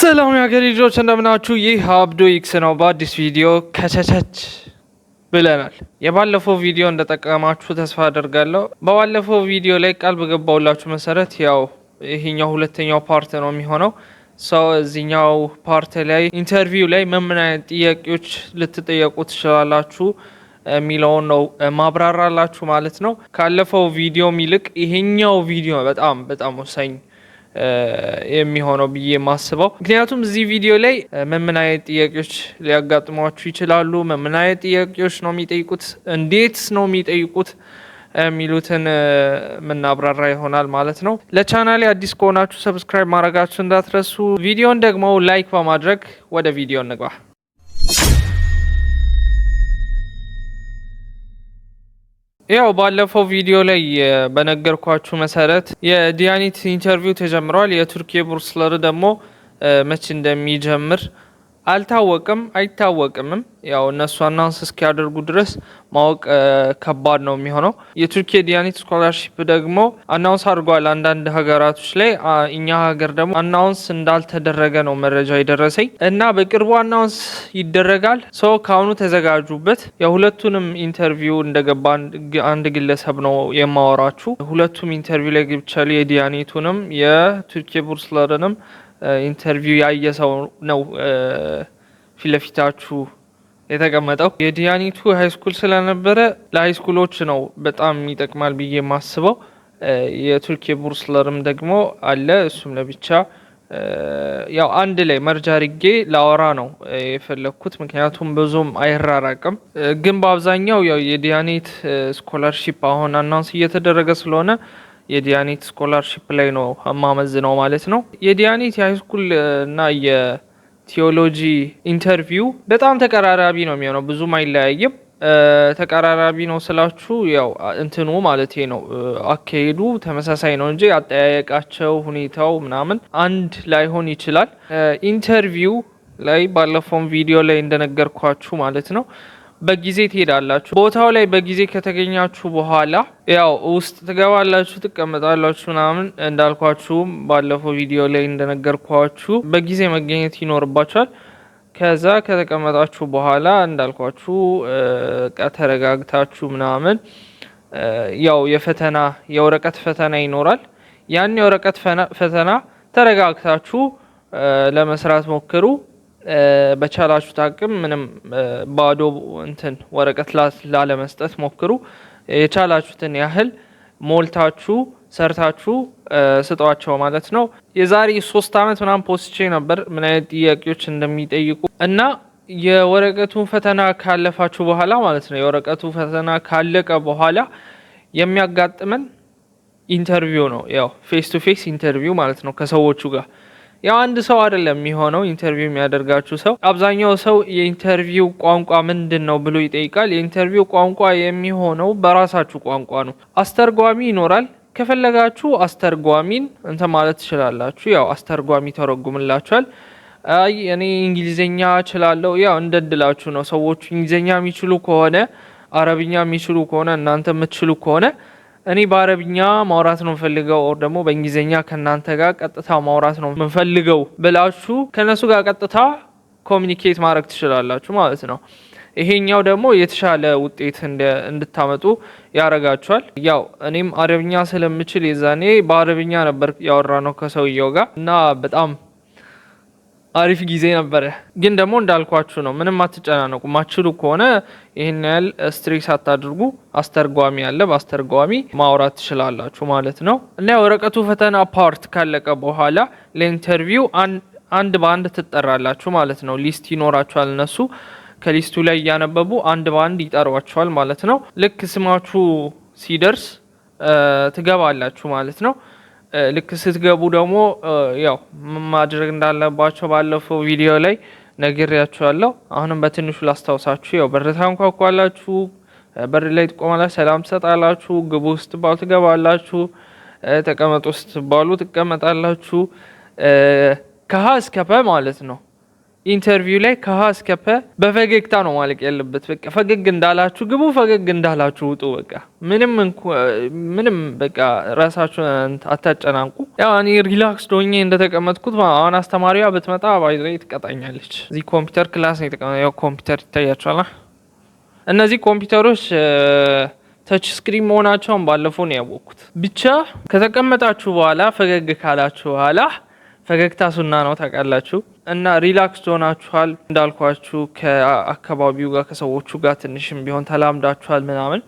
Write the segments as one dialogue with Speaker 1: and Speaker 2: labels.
Speaker 1: ሰላም የሀገሬ ልጆች እንደምናችሁ። ይህ አብዱ ኤክስ ነው። በአዲስ ቪዲዮ ከቸቸች ብለናል። የባለፈው ቪዲዮ እንደጠቀማችሁ ተስፋ አደርጋለሁ። በባለፈው ቪዲዮ ላይ ቃል በገባውላችሁ መሰረት ያው ይሄኛው ሁለተኛው ፓርት ነው የሚሆነው። ሰው እዚህኛው ፓርት ላይ ኢንተርቪው ላይ ምን አይነት ጥያቄዎች ልትጠየቁ ትችላላችሁ የሚለውን ነው ማብራራላችሁ ማለት ነው። ካለፈው ቪዲዮ ይልቅ ይሄኛው ቪዲዮ በጣም ወሳኝ የሚሆነው ብዬ የማስበው ምክንያቱም እዚህ ቪዲዮ ላይ ምን አይነት ጥያቄዎች ሊያጋጥሟችሁ ይችላሉ፣ ምን አይነት ጥያቄዎች ነው የሚጠይቁት፣ እንዴት ነው የሚጠይቁት የሚሉትን ምናብራራ ይሆናል ማለት ነው። ለቻናሌ አዲስ ከሆናችሁ ሰብስክራይብ ማድረጋችሁ እንዳትረሱ። ቪዲዮን ደግሞ ላይክ በማድረግ ወደ ቪዲዮ እንግባ። ያው ባለፈው ቪዲዮ ላይ በነገርኳችሁ መሰረት የዲያኒት ኢንተርቪው ተጀምሯል። የቱርክ ቡርስለር ደግሞ መቼ እንደሚጀምር አልታወቅም አይታወቅምም። ያው እነሱ አናውንስ እስኪያደርጉ ድረስ ማወቅ ከባድ ነው የሚሆነው። የቱርክ ዲያኒት ስኮላርሺፕ ደግሞ አናውንስ አድርጓል አንዳንድ ሀገራቶች ላይ። እኛ ሀገር ደግሞ አናውንስ እንዳልተደረገ ነው መረጃ የደረሰኝ እና በቅርቡ አናውንስ ይደረጋል። ሰው ከአሁኑ ተዘጋጁበት። የሁለቱንም ኢንተርቪው እንደገባ አንድ ግለሰብ ነው የማወራችሁ። ሁለቱም ኢንተርቪው ላይ ግብቻል የዲያኒቱንም የቱርክ ቡርስለርንም ኢንተርቪው ያየ ሰው ነው ፊት ለፊታችሁ የተቀመጠው። የዲያኒቱ ሃይስኩል ስለነበረ ለሃይስኩሎች ነው በጣም ይጠቅማል ብዬ የማስበው። የቱርክ ቡርስለርም ደግሞ አለ፣ እሱም ለብቻ ያው አንድ ላይ መርጃ አድርጌ ላወራ ነው የፈለግኩት፣ ምክንያቱም ብዙም አይራራቅም። ግን በአብዛኛው ያው የዲያኒት ስኮላርሺፕ አሁን አናውንስ እየተደረገ ስለሆነ የዲያኒት ስኮላርሺፕ ላይ ነው ማመዝ ነው ማለት ነው። የዲያኒት የሃይስኩል እና የቲዮሎጂ ኢንተርቪው በጣም ተቀራራቢ ነው የሚሆነው፣ ብዙም አይለያይም። ተቀራራቢ ነው ስላችሁ ያው እንትኑ ማለት ነው አካሄዱ ተመሳሳይ ነው እንጂ አጠያየቃቸው ሁኔታው ምናምን አንድ ላይሆን ይችላል። ኢንተርቪው ላይ ባለፈው ቪዲዮ ላይ እንደነገርኳችሁ ማለት ነው በጊዜ ትሄዳላችሁ። ቦታው ላይ በጊዜ ከተገኛችሁ በኋላ ያው ውስጥ ትገባላችሁ፣ ትቀመጣላችሁ ምናምን። እንዳልኳችሁም ባለፈው ቪዲዮ ላይ እንደነገርኳችሁ በጊዜ መገኘት ይኖርባችኋል። ከዛ ከተቀመጣችሁ በኋላ እንዳልኳችሁ ተረጋግታችሁ ምናምን ያው የወረቀት ፈተና ይኖራል። ያን የወረቀት ፈተና ተረጋግታችሁ ለመስራት ሞክሩ። በቻላችሁ ታቅም ምንም ባዶ ወረቀት ላለመስጠት ሞክሩ። የቻላችሁትን ያህል ሞልታችሁ ሰርታችሁ ስጧቸው ማለት ነው። የዛሬ 3 አመት ምናምን ፖስቼ ነበር ምን አይነት ጥያቄዎች እንደሚጠይቁ እና የወረቀቱን ፈተና ካለፋችሁ በኋላ ማለት ነው። የወረቀቱ ፈተና ካለቀ በኋላ የሚያጋጥመን ኢንተርቪው ነው። ያው ፌስ ቱ ፌስ ኢንተርቪው ማለት ነው ከሰዎቹ ጋር። ያው አንድ ሰው አይደለም የሚሆነው ኢንተርቪው የሚያደርጋችሁ ሰው። አብዛኛው ሰው የኢንተርቪው ቋንቋ ምንድን ነው ብሎ ይጠይቃል። የኢንተርቪው ቋንቋ የሚሆነው በራሳችሁ ቋንቋ ነው። አስተርጓሚ ይኖራል። ከፈለጋችሁ አስተርጓሚን ማለት ትችላላችሁ። ያው አስተርጓሚ ተረጉምላችኋል። አይ እኔ እንግሊዘኛ እችላለሁ፣ ያው እንደድላችሁ ነው። ሰዎቹ እንግሊዘኛ የሚችሉ ከሆነ አረብኛ የሚችሉ ከሆነ እናንተ የምትችሉ ከሆነ እኔ በአረብኛ ማውራት ነው የምፈልገው ኦር ደግሞ በእንግሊዘኛ ከናንተ ጋር ቀጥታ ማውራት ነው የምፈልገው ብላችሁ ከነሱ ጋር ቀጥታ ኮሚኒኬት ማድረግ ትችላላችሁ ማለት ነው። ይሄኛው ደግሞ የተሻለ ውጤት እንድታመጡ ያረጋችኋል። ያው እኔም አረብኛ ስለምችል የዛኔ በአረብኛ ነበር ያወራነው ከሰውየው ጋር እና በጣም አሪፍ ጊዜ ነበረ። ግን ደግሞ እንዳልኳችሁ ነው፣ ምንም አትጨናነቁ። ማችሉ ከሆነ ይሄን ያህል ስትሬስ አታድርጉ። አስተርጓሚ አለ፣ በአስተርጓሚ ማውራት ትችላላችሁ ማለት ነው። እና የወረቀቱ ፈተና ፓርት ካለቀ በኋላ ለኢንተርቪው አንድ በአንድ ትጠራላችሁ ማለት ነው። ሊስት ይኖራችኋል። እነሱ ከሊስቱ ላይ እያነበቡ አንድ በአንድ ይጠሯችኋል ማለት ነው። ልክ ስማችሁ ሲደርስ ትገባላችሁ ማለት ነው። ልክ ስትገቡ ደግሞ ያው ማድረግ እንዳለባቸው ባለፈው ቪዲዮ ላይ ነግሬያችኋለሁ። አሁንም በትንሹ ላስታውሳችሁ። ያው በር ታንኳኳላችሁ፣ በር ላይ ትቆማላችሁ፣ ሰላም ትሰጣላችሁ፣ ግቡ ስትባሉ ትገባላችሁ፣ ተቀመጡ ስትባሉ ትቀመጣላችሁ። ከሀ እስከ ፐ ማለት ነው። ኢንተርቪው ላይ ከሀ እስከ ፐ በፈገግታ ነው ማለቅ ያለበት። በቃ ፈገግ እንዳላችሁ ግቡ፣ ፈገግ እንዳላችሁ ውጡ። በቃ ምንም በቃ ራሳችሁን አታጨናንቁ። ያው እኔ ሪላክስ ዶኜ እንደተቀመጥኩት አሁን አስተማሪዋ ብትመጣ ባይዘይ ትቀጣኛለች። እዚህ ኮምፒውተር ክላስ ነው የተቀመጠ። ያው ኮምፒውተር ይታያችኋል። እነዚህ ኮምፒውተሮች ተች ስክሪን መሆናቸውን ባለፈው ነው ያወቅኩት። ብቻ ከተቀመጣችሁ በኋላ ፈገግ ካላችሁ በኋላ ፈገግታ ሱና ነው ታውቃላችሁ። እና ሪላክስ ሆናችኋል እንዳልኳችሁ ከአካባቢው ጋር ከሰዎቹ ጋር ትንሽም ቢሆን ተላምዳችኋል ምናምን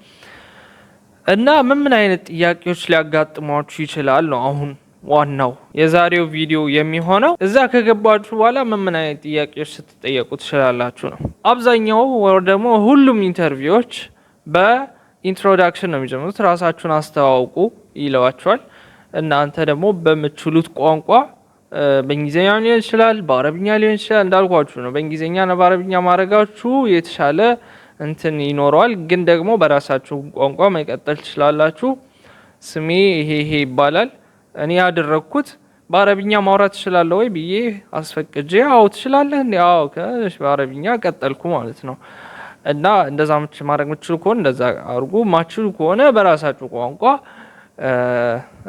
Speaker 1: እና ምን አይነት ጥያቄዎች ሊያጋጥሟችሁ ይችላል ነው አሁን ዋናው የዛሬው ቪዲዮ የሚሆነው። እዛ ከገባችሁ በኋላ ምን አይነት ጥያቄዎች ስትጠየቁ ትችላላችሁ ነው። አብዛኛው ወይ ደግሞ ሁሉም ኢንተርቪዎች በኢንትሮዳክሽን ነው የሚጀምሩት። ራሳችሁን አስተዋውቁ ይለዋችኋል። እናንተ ደግሞ በምትችሉት ቋንቋ በእንግሊዝኛ ሊሆን ይችላል፣ በአረብኛ ሊሆን ይችላል። እንዳልኳችሁ ነው በእንግሊዝኛ እና በአረብኛ ማድረጋችሁ የተሻለ እንትን ይኖረዋል። ግን ደግሞ በራሳችሁ ቋንቋ መቀጠል ትችላላችሁ። ስሜ ይሄ ይባላል። እኔ ያደረኩት በአረብኛ ማውራት ትችላለህ ወይ ብዬ አስፈቅጄ አዎ ትችላለህ እንዴ? አዎ በአረብኛ ቀጠልኩ ማለት ነው። እና እንደዛ ማድረግ የምትችሉ ከሆነ እንደዛ አድርጉ። ማትችሉ ከሆነ በራሳችሁ ቋንቋ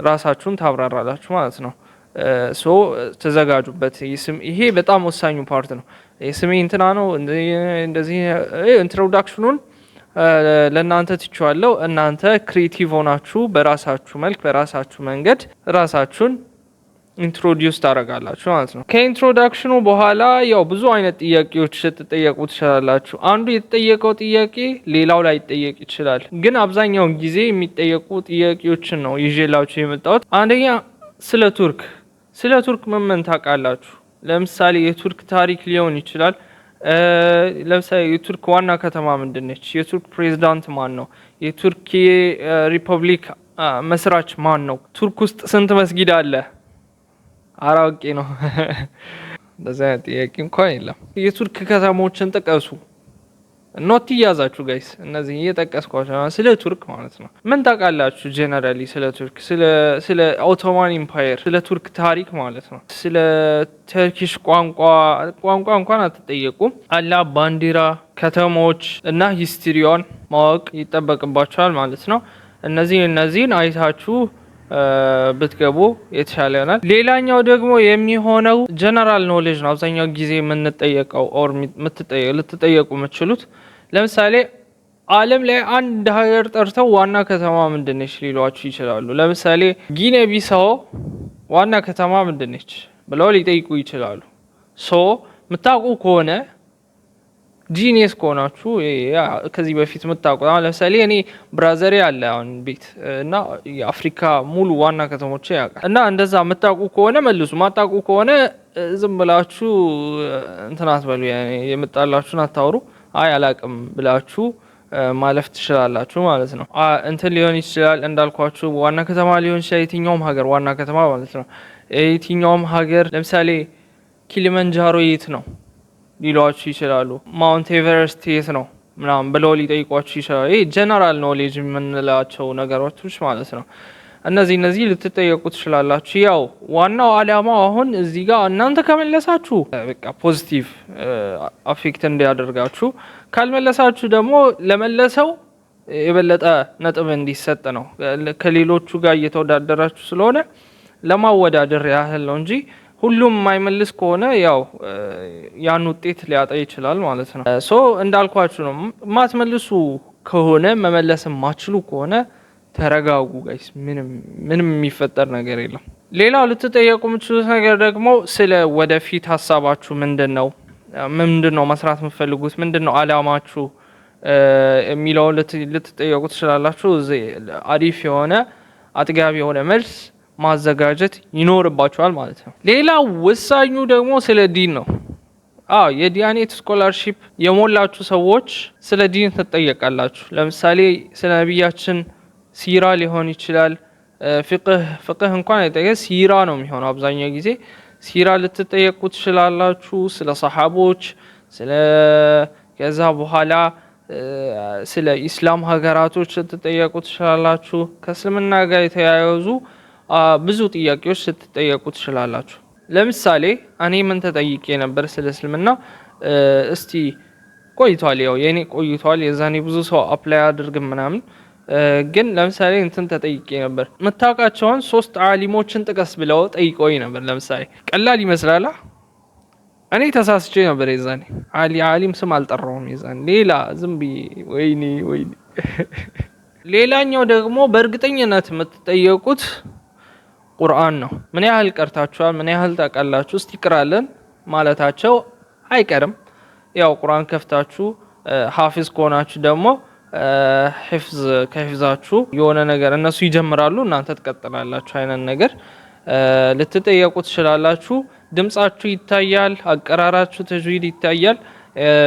Speaker 1: ራሳችሁን ታብራራላችሁ ማለት ነው። ሶ ተዘጋጁበት። ይሄ በጣም ወሳኙ ፓርት ነው። ስሜ እንትና ነው እንደዚህ ኢንትሮዳክሽኑን ለእናንተ ትችዋለሁ። እናንተ ክሪኤቲቭ ሆናችሁ በራሳችሁ መልክ በራሳችሁ መንገድ ራሳችሁን ኢንትሮዲውስ ታደርጋላችሁ ማለት ነው። ከኢንትሮዳክሽኑ በኋላ ያው ብዙ አይነት ጥያቄዎች ልትጠየቁ ትችላላችሁ። አንዱ የተጠየቀው ጥያቄ ሌላው ላይ ይጠየቅ ይችላል። ግን አብዛኛውን ጊዜ የሚጠየቁ ጥያቄዎችን ነው ይዤላችሁ የመጣሁት። አንደኛ ስለ ቱርክ ምን ታውቃላችሁ? ለምሳሌ የቱርክ ታሪክ ሊሆን ይችላል። ለምሳሌ የቱርክ ዋና ከተማ ምንድነች? የቱርክ ፕሬዝዳንት ማን ነው? የቱርክ ሪፐብሊክ መስራች ማን ነው? ቱርክ ውስጥ ስንት መስጊድ አለ? አራውቄ ነው። እንደዛ ጥያቄ እንኳን የለም። የቱርክ ከተሞችን ጥቀሱ። ኖት ያዛችሁ ጋይስ፣ እነዚህ እየጠቀስኳቸው ስለ ቱርክ ማለት ነው። ምን ታውቃላችሁ ጀነራሊ ስለ ቱርክ? ስለ ኦቶማን ኢምፓየር፣ ስለ ቱርክ ታሪክ ማለት ነው። ስለ ተርኪሽ ቋንቋ እንኳን አትጠየቁም። አላ ባንዲራ፣ ከተሞች እና ሂስትሪዋን ማወቅ ይጠበቅባቸዋል ማለት ነው። እነዚህን አይታችሁ ብትገቡ የተሻለ ይሆናል። ሌላኛው ደግሞ የሚሆነው ጀነራል ኖሌጅ ነው። አብዛኛው ጊዜ የምንጠየቀው ኦር ልትጠየቁ የምትችሉት ለምሳሌ ዓለም ላይ አንድ ሀገር ጠርተው ዋና ከተማ ምንድነች ሊሏችሁ ይችላሉ። ለምሳሌ ጊኔ ቢሳው ዋና ከተማ ምንድነች ብለው ሊጠይቁ ይችላሉ። ሶ የምታውቁ ከሆነ ጂኒየስ ከሆናችሁ ከዚህ በፊት የምታውቁት ለምሳሌ እኔ ብራዘሬ አለ አሁን ቤት እና የአፍሪካ ሙሉ ዋና ከተሞች ያውቃል። እና እንደዛ የምታውቁ ከሆነ መልሱ፣ ማታውቁ ከሆነ ዝም ብላችሁ እንትን አትበሉ፣ የምጣላችሁን አታውሩ። አይ አላቅም ብላችሁ ማለፍ ትችላላችሁ ማለት ነው። እንትን ሊሆን ይችላል እንዳልኳችሁ ዋና ከተማ ሊሆን ይችላል። የትኛውም ሀገር ዋና ከተማ ማለት ነው። የትኛውም ሀገር ለምሳሌ ኪሊመንጃሮ የት ነው ሊሏችሁ ይችላሉ። ማውንት ኤቨረስት የት ነው ምናምን ብለው ሊጠይቋችሁ ይችላሉ። ይሄ ጀነራል ኖሌጅ የምንላቸው ነገሮች ማለት ነው። እነዚህ ልትጠየቁ ትችላላችሁ። ያው ዋናው አላማው አሁን እዚህ ጋር እናንተ ከመለሳችሁ በቃ ፖዚቲቭ አፌክት እንዲያደርጋችሁ፣ ካልመለሳችሁ ደግሞ ለመለሰው የበለጠ ነጥብ እንዲሰጥ ነው። ከሌሎቹ ጋር እየተወዳደራችሁ ስለሆነ ለማወዳደር ያህል ነው እንጂ ሁሉም የማይመልስ ከሆነ ያው ያን ውጤት ሊያጣ ይችላል ማለት ነው። ሶ እንዳልኳችሁ ነው። ማትመልሱ ከሆነ መመለስ ማትችሉ ከሆነ ተረጋጉ ጋይስ። ምንም የሚፈጠር ነገር የለም። ሌላው ልትጠየቁ የምትችሉት ነገር ደግሞ ስለ ወደፊት ሀሳባችሁ ምንድነው መስራት የምትፈልጉት ምንድነው አላማችሁ የሚለውን ልትጠየቁ ትችላላችሁ። አሪፍ የሆነ አጥጋቢ የሆነ መልስ ማዘጋጀት ይኖርባችኋል ማለት ነው። ሌላው ወሳኙ ደግሞ ስለ ዲን ነው። የዲያኔት ስኮላርሺፕ የሞላችሁ ሰዎች ስለ ዲን ትጠየቃላችሁ። ለምሳሌ ስለ ነቢያችን ሲራ ሊሆን ይችላል። ፍቅህ እንኳን አይጠየቅ፣ ሲራ ነው የሚሆነው አብዛኛው ጊዜ። ሲራ ልትጠየቁ ትችላላችሁ። ስለ ሰሃቦች፣ ከዛ በኋላ ስለ ኢስላም ሀገራቶች ልትጠየቁ ትችላላችሁ። ከእስልምና ጋር የተያያዙ ብዙ ጥያቄዎች ልትጠየቁ ትችላላችሁ። ለምሳሌ እኔ ምን ተጠይቄ ነበር ስለ እስልምና እስቲ ቆይቷል፣ ያው የኔ ቆይቷል፣ የዛኔ ብዙ ሰው አፕላይ አድርግ ምናምን ግን ለምሳሌ እንትን ተጠይቄ ነበር የምታውቃቸውን 3 ዓሊሞችን ጥቀስ ብለው ጠይቆኝ ነበር። ለምሳሌ ቀላል ይመስላል። እኔ ተሳስቼ ነበር የዛኔ ዓሊም ስም አልጠራውም የዛኔ ሌላ ዝም ብዬ ወይኔ። ሌላኛው ደግሞ በእርግጠኝነት የምትጠየቁት ቁርአን ነው። ምን ያህል ቀርታችኋል፣ ምን ያህል ታውቃላችሁ፣ እስቲ ቅራለን ማለታቸው አይቀርም። ያው ቁርአን ከፍታችሁ ሐፊዝ ከሆናችሁ ደግሞ ሂፍዝ ከሂፍዛችሁ የሆነ ነገር እነሱ ይጀምራሉ እናንተ ትቀጥላላችሁ አይነት ነገር ልትጠየቁ ትችላላችሁ። ድምጻችሁ ይታያል፣ አቀራራችሁ ተጅዊድ ይታያል።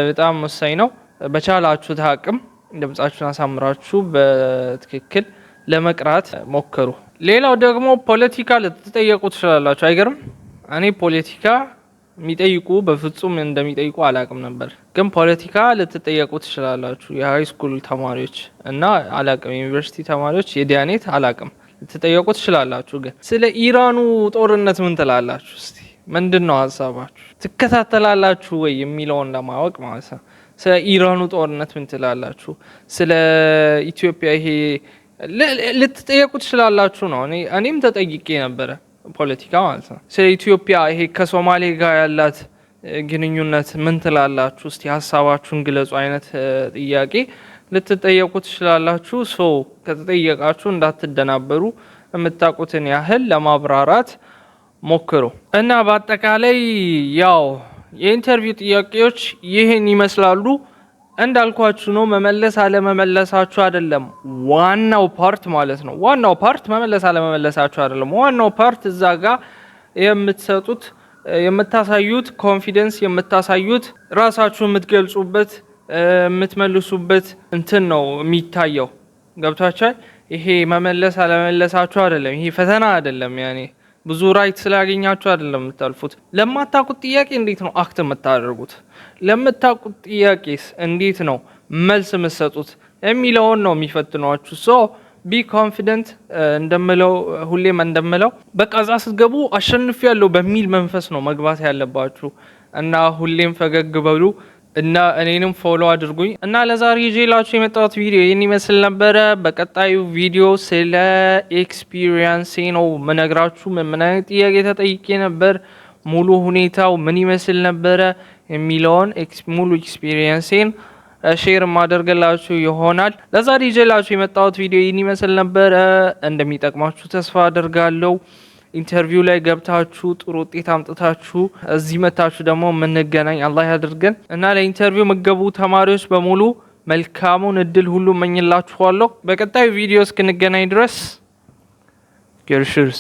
Speaker 1: በጣም ወሳኝ ነው። በቻላችሁት አቅም ድምጻችሁን አሳምራችሁ በትክክል ለመቅራት ሞክሩ። ሌላው ደግሞ ፖለቲካ ልትጠየቁ ትችላላችሁ። አይገርም? እኔ ፖለቲካ የሚጠይቁ በፍጹም እንደሚጠይቁ አላቅም ነበር፣ ግን ፖለቲካ ልትጠየቁ ትችላላችሁ። የሃይ ስኩል ተማሪዎች እና አላቅም ዩኒቨርሲቲ ተማሪዎች የዲያኔት አላቅም ልትጠየቁ ትችላላችሁ። ግን ስለ ኢራኑ ጦርነት ምን ትላላችሁ? እስቲ ምንድን ነው ሀሳባችሁ? ትከታተላላችሁ ወይ የሚለውን ለማወቅ ማለት ነው። ስለ ኢራኑ ጦርነት ምን ትላላችሁ? ስለ ኢትዮጵያ ይሄ ልትጠየቁ ትችላላችሁ ነው። እኔም ተጠይቄ ነበረ ፖለቲካ ማለት ነው። ስለ ኢትዮጵያ ይሄ ከሶማሌ ጋር ያላት ግንኙነት ምን ትላላችሁ? እስቲ ሀሳባችሁን ግለጹ አይነት ጥያቄ ልትጠየቁ ትችላላችሁ። ከተጠየቃችሁ እንዳትደናበሩ፣ የምታውቁትን ያህል ለማብራራት ሞክሩ እና በአጠቃላይ ያው የኢንተርቪው ጥያቄዎች ይህን ይመስላሉ። እንዳልኳችሁ ነው። መመለስ አለመመለሳችሁ አይደለም ዋናው ፓርት ማለት ነው። ዋናው ፓርት መመለስ አለመመለሳችሁ አይደለም። ዋናው ፓርት እዛ ጋር የምትሰጡት የምታሳዩት ኮንፊደንስ የምታሳዩት ራሳችሁ የምትገልጹበት የምትመልሱበት እንትን ነው የሚታየው። ገብታችኋል? ይሄ መመለስ አለመመለሳችሁ አይደለም። ይሄ ፈተና አይደለም። ያኔ ብዙ ራይት ስላገኛችሁ አይደለም የምታልፉት። ለማታውቁት ጥያቄ እንዴት ነው አክት የምታደርጉት? ለምታውቁት ጥያቄስ እንዴት ነው መልስ የምትሰጡት የሚለውን ነው የሚፈትኗችሁ። ቢ ኮንፊደንት እንደምለው ሁሌም እንደምለው በቃ እዛ ስትገቡ አሸንፊያለሁ በሚል መንፈስ ነው መግባት ያለባችሁ እና ሁሌም ፈገግ በሉ እና እኔንም ፎሎ አድርጉኝ እና ለዛሬ ይዤላችሁ የመጣሁት ቪዲዮ ይህን ይመስል ነበረ። በቀጣዩ ቪዲዮ ስለ ኤክስፒሪየንስ ነው መነግራችሁ። ምን አይነት ጥያቄ ተጠይቄ ነበር፣ ሙሉ ሁኔታው ምን ይመስል ነበረ የሚለውን ሙሉ ኤክስፒሪየንስን ሼር ማደርግላችሁ ይሆናል። ለዛሬ ይዤላችሁ የመጣሁት ቪዲዮ ይህን ይመስል ነበረ። እንደሚጠቅማችሁ ተስፋ አደርጋለሁ። ኢንተርቪው ላይ ገብታችሁ ጥሩ ውጤት አምጥታችሁ እዚህ መታችሁ ደግሞ የምንገናኝ አላህ ያድርገን እና ለኢንተርቪው የምትገቡ ተማሪዎች በሙሉ መልካሙን እድል ሁሉ እመኝላችኋለሁ። በቀጣዩ ቪዲዮ እስክንገናኝ ድረስ ገርሽርስ